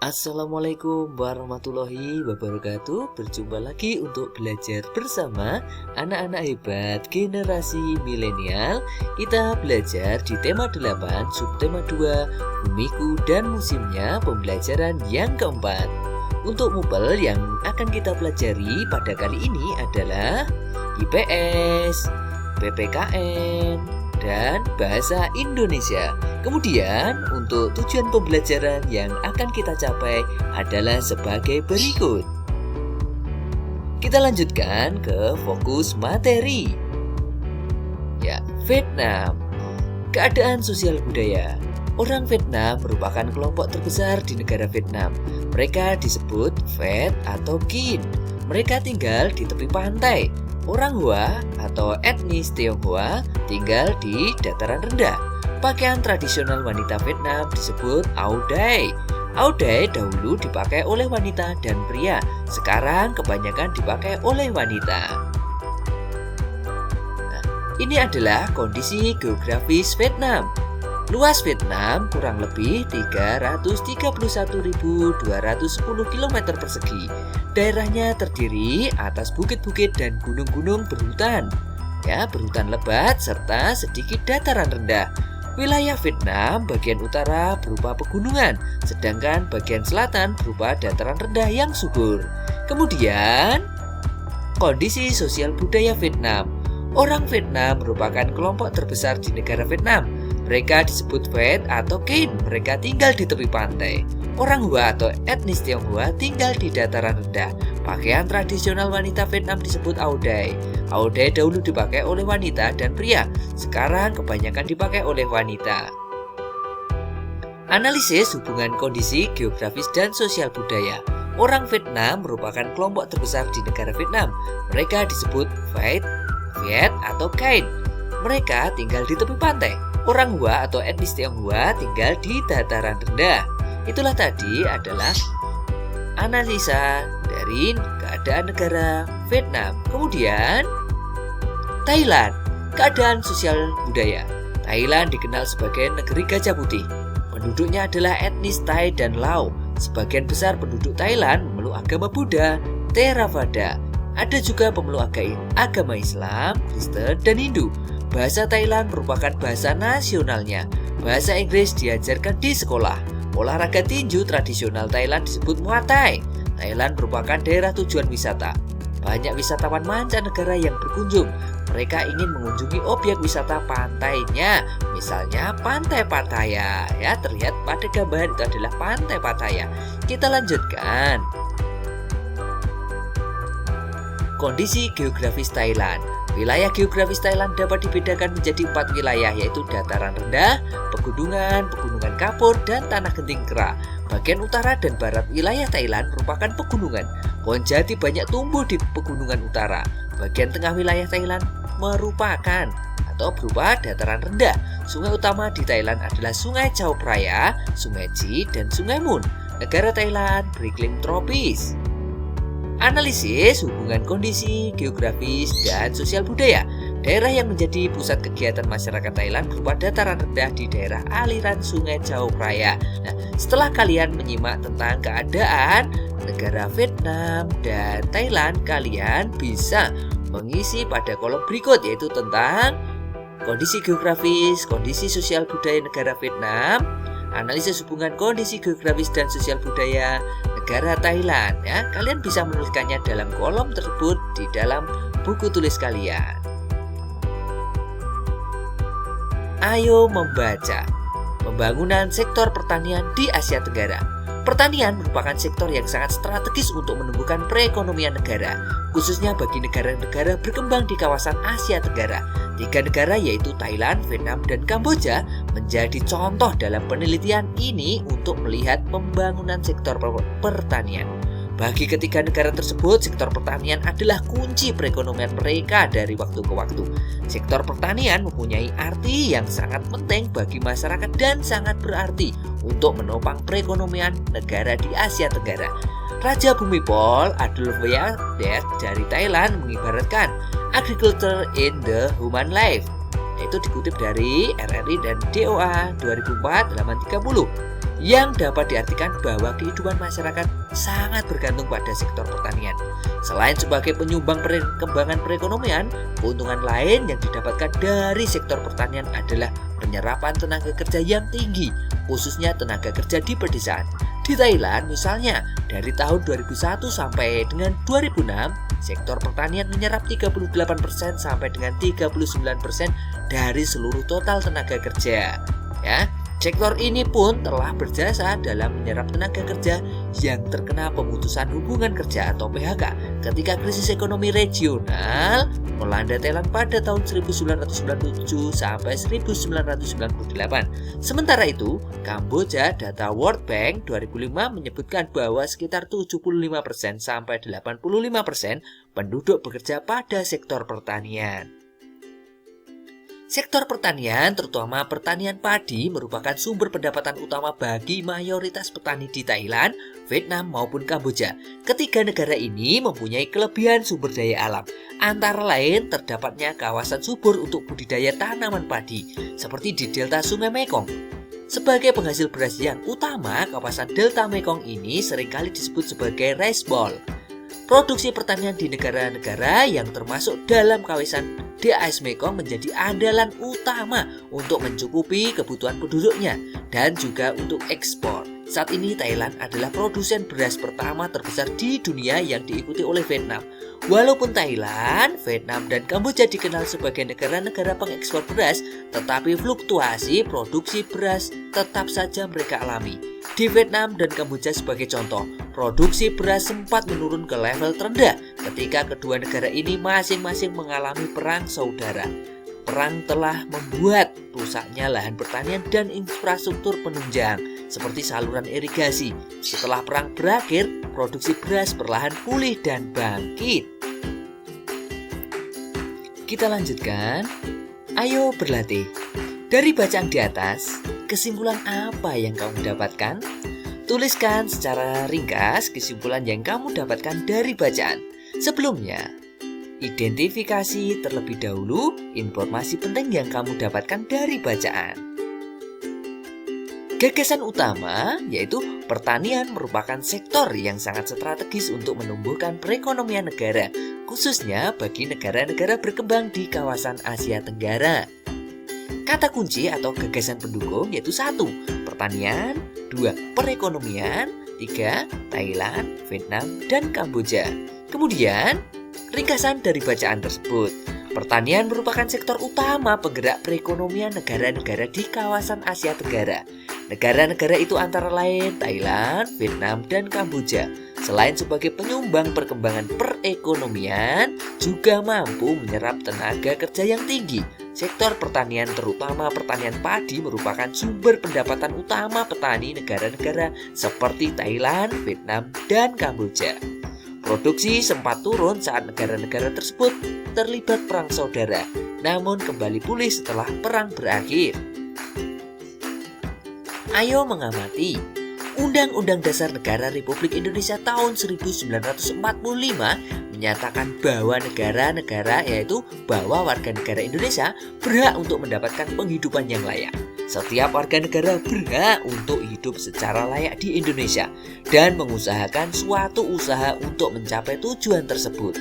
Assalamualaikum warahmatullahi wabarakatuh. Berjumpa lagi untuk belajar bersama anak-anak hebat generasi milenial. Kita belajar di tema 8, subtema 2, Bumiku dan Musimnya, pembelajaran yang keempat. Untuk mupel yang akan kita pelajari pada kali ini adalah IPS, PPKN, dan Bahasa Indonesia. Kemudian untuk tujuan pembelajaran yang akan kita capai adalah sebagai berikut. Kita lanjutkan ke fokus materi. Ya, Vietnam. Keadaan sosial budaya. Orang Vietnam merupakan kelompok terbesar di negara Vietnam. Mereka disebut Viet atau Kin. Mereka tinggal di tepi pantai. Orang Hoa atau etnis Tionghoa tinggal di dataran rendah. Pakaian tradisional wanita Vietnam disebut Áo Dai. Áo Dai dahulu dipakai oleh wanita dan pria. Sekarang kebanyakan dipakai oleh wanita. Nah, ini adalah kondisi geografis Vietnam. Luas Vietnam kurang lebih 331.210 km persegi. Daerahnya terdiri atas bukit-bukit dan gunung-gunung berhutan. Ya, berhutan lebat serta sedikit dataran rendah. Wilayah Vietnam bagian utara berupa pegunungan, sedangkan bagian selatan berupa dataran rendah yang subur. Kemudian, kondisi sosial budaya Vietnam. Orang Vietnam merupakan kelompok terbesar di negara Vietnam. Mereka disebut Viet atau Kin. Mereka tinggal di tepi pantai. Orang Hoa atau etnis Tionghoa tinggal di dataran rendah. Pakaian tradisional wanita Vietnam disebut Áo Dai. Áo Dai dahulu dipakai oleh wanita dan pria. Sekarang kebanyakan dipakai oleh wanita. Analisis hubungan kondisi geografis dan sosial budaya. Orang Vietnam merupakan kelompok terbesar di negara Vietnam. Mereka disebut Viet, Viet atau Kain. Mereka tinggal di tepi pantai. Orang Hoa atau etnis Tionghoa tinggal di dataran rendah. Itulah tadi adalah analisa dari keadaan negara Vietnam. Kemudian Thailand, keadaan sosial budaya. Thailand dikenal sebagai negeri gajah putih. Penduduknya adalah etnis Thai dan Lao. Sebagian besar penduduk Thailand memeluk agama Buddha, Theravada. Ada juga pemeluk agama Islam, Kristen, dan Hindu. Bahasa Thailand merupakan bahasa nasionalnya. Bahasa Inggris diajarkan di sekolah. Olahraga tinju tradisional Thailand disebut Muay Thai. Thailand merupakan daerah tujuan wisata. Banyak wisatawan mancanegara yang berkunjung. Mereka ingin mengunjungi objek wisata pantainya. Misalnya Pantai Pattaya. Ya, terlihat pada gambar itu adalah Pantai Pattaya. Kita lanjutkan. Kondisi geografis Thailand. Wilayah geografis Thailand dapat dibedakan menjadi 4 wilayah, yaitu dataran rendah, pegunungan, pegunungan kapur, dan tanah genting kera. Bagian utara dan barat wilayah Thailand merupakan pegunungan. Pohon jati banyak tumbuh di pegunungan utara. Bagian tengah wilayah Thailand merupakan atau berupa dataran rendah. Sungai utama di Thailand adalah Sungai Chao Phraya, Sungai Chi, dan Sungai Mun. Negara Thailand beriklim tropis. Analisis hubungan kondisi geografis dan sosial budaya. Daerah yang menjadi pusat kegiatan masyarakat Thailand berupa dataran rendah di daerah aliran Sungai Chao Phraya. Nah, setelah kalian menyimak tentang keadaan negara Vietnam dan Thailand, kalian bisa mengisi pada kolom berikut, yaitu tentang kondisi geografis, kondisi sosial budaya negara Vietnam, analisis hubungan kondisi geografis dan sosial budaya negara Thailand. Ya, kalian bisa menuliskannya dalam kolom tersebut di dalam buku tulis kalian. Ayo membaca. Pembangunan sektor pertanian di Asia Tenggara. Pertanian merupakan sektor yang sangat strategis untuk menumbuhkan perekonomian negara, khususnya bagi negara-negara berkembang di kawasan Asia Tenggara. 3 negara yaitu Thailand, Vietnam, dan Kamboja menjadi contoh dalam penelitian ini untuk melihat pembangunan sektor pertanian. Bagi ketiga negara tersebut, sektor pertanian adalah kunci perekonomian mereka dari waktu ke waktu. Sektor pertanian mempunyai arti yang sangat penting bagi masyarakat dan sangat berarti untuk menopang perekonomian negara di Asia Tenggara. Raja Bhumibol Adulyadej dari Thailand mengibaratkan agriculture in the human life. yaitu dikutip dari RRI dan DOA 2004 halaman 30, yang dapat diartikan bahwa kehidupan masyarakat sangat bergantung pada sektor pertanian. Selain sebagai penyumbang perkembangan perekonomian, keuntungan lain yang didapatkan dari sektor pertanian adalah penyerapan tenaga kerja yang tinggi, khususnya tenaga kerja di pedesaan. Di Thailand misalnya, dari tahun 2001 sampai dengan 2006, sektor pertanian menyerap 38% sampai dengan 39% dari seluruh total tenaga kerja. Ya, sektor ini pun telah berjasa dalam menyerap tenaga kerja yang terkena pemutusan hubungan kerja atau PHK ketika krisis ekonomi regional melanda Thailand pada tahun 1997 sampai 1998. Sementara itu, Kamboja, data World Bank 2005 menyebutkan bahwa sekitar 75% sampai 85% penduduk bekerja pada sektor pertanian. Sektor pertanian, terutama pertanian padi, merupakan sumber pendapatan utama bagi mayoritas petani di Thailand, Vietnam maupun Kamboja. Ketiga negara ini mempunyai kelebihan sumber daya alam, antara lain terdapatnya kawasan subur untuk budidaya tanaman padi, seperti di delta Sungai Mekong. Sebagai penghasil beras yang utama, kawasan delta Mekong ini seringkali disebut sebagai rice bowl. Produksi pertanian di negara-negara yang termasuk dalam kawasan DAS Mekong menjadi andalan utama untuk mencukupi kebutuhan penduduknya dan juga untuk ekspor. Saat ini Thailand adalah produsen beras pertama terbesar di dunia yang diikuti oleh Vietnam. Walaupun Thailand, Vietnam, dan Kamboja dikenal sebagai negara-negara pengekspor beras, tetapi fluktuasi produksi beras tetap saja mereka alami. Di Vietnam dan Kamboja sebagai contoh, produksi beras sempat menurun ke level terendah ketika kedua negara ini masing-masing mengalami perang saudara. Perang telah membuat rusaknya lahan pertanian dan infrastruktur penunjang seperti saluran irigasi. Setelah perang berakhir, produksi beras perlahan pulih dan bangkit. Kita lanjutkan. Ayo berlatih. Dari bacaan di atas, kesimpulan apa yang kamu dapatkan? Tuliskan secara ringkas kesimpulan yang kamu dapatkan dari bacaan. Sebelumnya, identifikasi terlebih dahulu informasi penting yang kamu dapatkan dari bacaan. Gagasan utama yaitu pertanian merupakan sektor yang sangat strategis untuk menumbuhkan perekonomian negara, khususnya bagi negara-negara berkembang di kawasan Asia Tenggara. Kata kunci atau gagasan pendukung yaitu 1. Pertanian, 2. Perekonomian, 3. Thailand, Vietnam, dan Kamboja. Kemudian, ringkasan dari bacaan tersebut. Pertanian merupakan sektor utama penggerak perekonomian negara-negara di kawasan Asia Tenggara. Negara-negara itu antara lain Thailand, Vietnam, dan Kamboja. Selain sebagai penyumbang perkembangan perekonomian, juga mampu menyerap tenaga kerja yang tinggi. Sektor pertanian, terutama pertanian padi, merupakan sumber pendapatan utama petani negara-negara seperti Thailand, Vietnam, dan Kamboja. Produksi sempat turun saat negara-negara tersebut terlibat perang saudara, namun kembali pulih setelah perang berakhir. Ayo mengamati. Undang-Undang Dasar Negara Republik Indonesia tahun 1945 menyatakan bahwa negara-negara, yaitu bahwa warga negara Indonesia berhak untuk mendapatkan penghidupan yang layak. Setiap warga negara berhak untuk hidup secara layak di Indonesia dan mengusahakan suatu usaha untuk mencapai tujuan tersebut.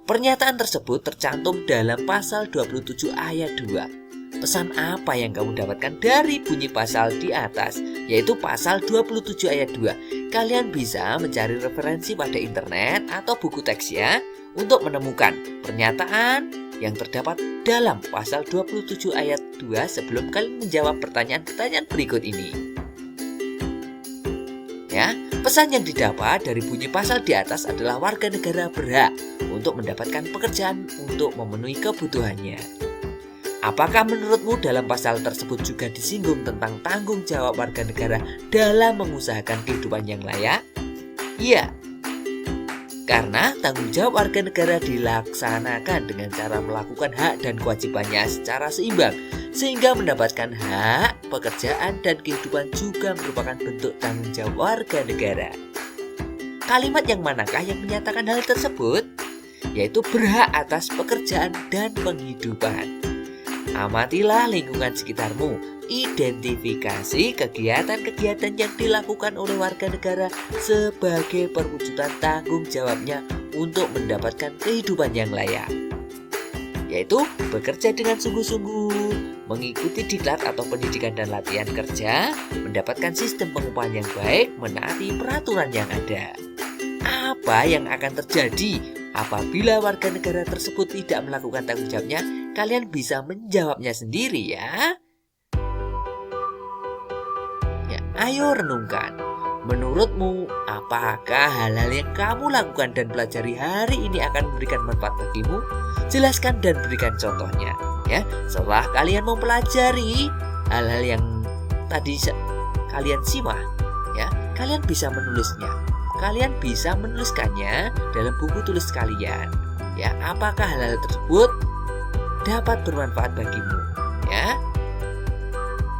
Pernyataan tersebut tercantum dalam pasal 27 ayat 2. Pesan apa yang kamu dapatkan dari bunyi pasal di atas, yaitu pasal 27 ayat 2. Kalian bisa mencari referensi pada internet atau buku teks ya untuk menemukan pernyataan yang terdapat dalam pasal 27 ayat 2 sebelum kalian menjawab pertanyaan-pertanyaan berikut ini. Ya, pesan yang didapat dari bunyi pasal di atas adalah warga negara berhak untuk mendapatkan pekerjaan untuk memenuhi kebutuhannya. Apakah menurutmu dalam pasal tersebut juga disinggung tentang tanggung jawab warga negara dalam mengusahakan kehidupan yang layak? Iya, karena tanggung jawab warga negara dilaksanakan dengan cara melakukan hak dan kewajibannya secara seimbang, sehingga mendapatkan hak, pekerjaan, dan kehidupan juga merupakan bentuk tanggung jawab warga negara. Kalimat yang manakah yang menyatakan hal tersebut? Yaitu berhak atas pekerjaan dan penghidupan. Amatilah lingkungan sekitarmu. Identifikasi kegiatan-kegiatan yang dilakukan oleh warga negara sebagai perwujudan tanggung jawabnya untuk mendapatkan kehidupan yang layak, yaitu bekerja dengan sungguh-sungguh, mengikuti diklat atau pendidikan dan latihan kerja, mendapatkan sistem pengupahan yang baik, menaati peraturan yang ada. Apa yang akan terjadi apabila warga negara tersebut tidak melakukan tanggung jawabnya? Kalian bisa menjawabnya sendiri ya. Ayo renungkan. Menurutmu, apakah hal-hal yang kamu lakukan dan pelajari hari ini akan memberikan manfaat bagimu? Jelaskan dan berikan contohnya. Ya, setelah kalian mempelajari hal-hal yang tadi kalian simak, ya, kalian bisa menulisnya. Kalian bisa menuliskannya dalam buku tulis kalian. Ya, apakah hal-hal tersebut dapat bermanfaat bagimu? Ya.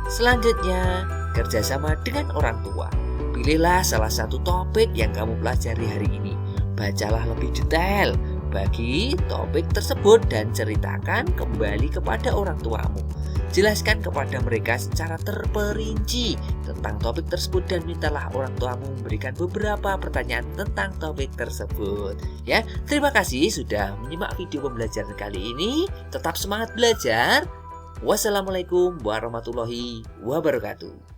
Selanjutnya, kerjasama dengan orang tua. Pilihlah salah satu topik yang kamu pelajari hari ini. Bacalah lebih detail bagi topik tersebut dan ceritakan kembali kepada orang tuamu. Jelaskan kepada mereka secara terperinci tentang topik tersebut dan mintalah orang tuamu memberikan beberapa pertanyaan tentang topik tersebut. Ya, terima kasih sudah menyimak video pembelajaran kali ini. Tetap semangat belajar. Wassalamualaikum warahmatullahi wabarakatuh.